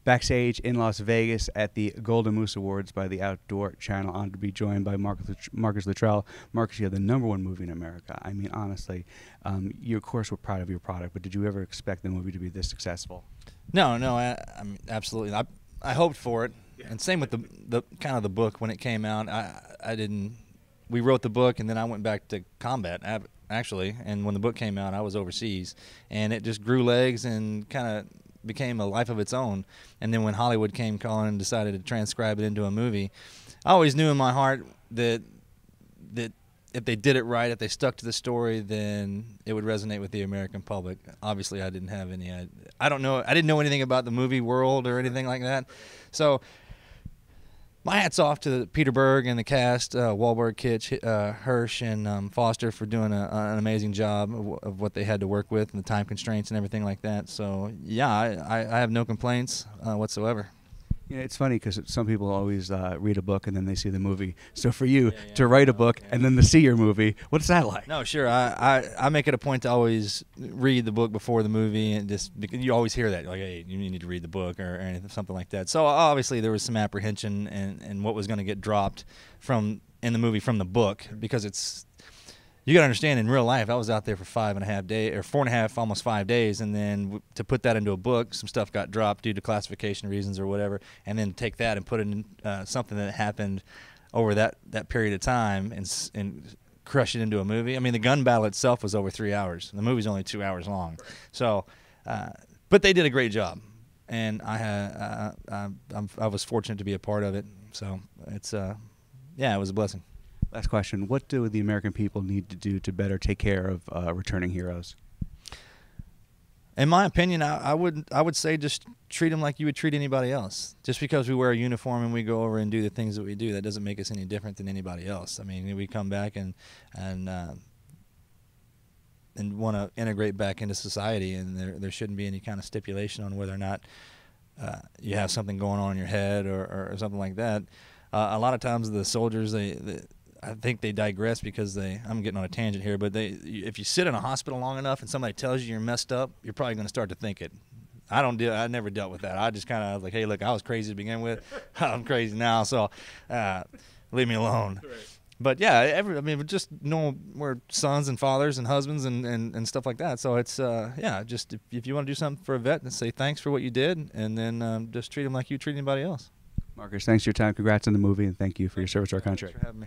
backstage in Las Vegas at the Golden Moose Awards by the Outdoor Channel, honored to be joined by Marcus Luttrell. Marcus, you have the #1 movie in America. I mean, honestly, you of course were proud of your product, but did you ever expect the movie to be this successful? No, I mean, absolutely. I hoped for it, and same with the kind of the book when it came out. I didn't. We wrote the book, and then I went back to combat actually. And when the book came out, I was overseas, and it just grew legs and kind of became a life of its own. And then when Hollywood came calling and decided to transcribe it into a movie, I always knew in my heart that if they did it right, if they stuck to the story, then it would resonate with the American public. Obviously, I didn't have any. I didn't know anything about the movie world or anything like that. So my hat's off to Peter Berg and the cast, Wahlberg, Kitsch, Hirsch, and Foster for doing an amazing job of what they had to work with and the time constraints and everything like that. So yeah, I have no complaints whatsoever. You know, it's funny because some people always read a book and then they see the movie. So for you to write a book and then to see your movie, what's that like? No, sure. I make it a point to always read the book before the movie, and just because you always hear that, like, hey, you need to read the book or anything, something like that. So obviously there was some apprehension and what was going to get dropped in the movie from the book, because you got to understand, in real life, I was out there for 5.5 days, or 4.5, almost 5 days, and then to put that into a book, some stuff got dropped due to classification reasons or whatever, and then take that and put it in something that happened over that period of time and crush it into a movie. I mean, the gun battle itself was over 3 hours. The movie's only 2 hours long. So, but they did a great job, and I was fortunate to be a part of it. So it was a blessing. Last question. What do the American people need to do to better take care of returning heroes? In my opinion, I would say just treat them like you would treat anybody else. Just because we wear a uniform and we go over and do the things that we do, that doesn't make us any different than anybody else. I mean, we come back and want to integrate back into society, and there shouldn't be any kind of stipulation on whether or not you have something going on in your head or something like that. A lot of times the soldiers, I think they digress because I'm getting on a tangent here, but if you sit in a hospital long enough and somebody tells you you're messed up, you're probably going to start to think it. I never dealt with that. I just kind of was like, hey, look, I was crazy to begin with. I'm crazy now, so leave me alone. Right. But yeah, just know we're sons and fathers and husbands and stuff like that. So it's just if you want to do something for a vet, then say thanks for what you did, and then just treat them like you treat anybody else. Marcus, thanks for your time. Congrats on the movie, and thank you for your service to our country. Thanks for having me.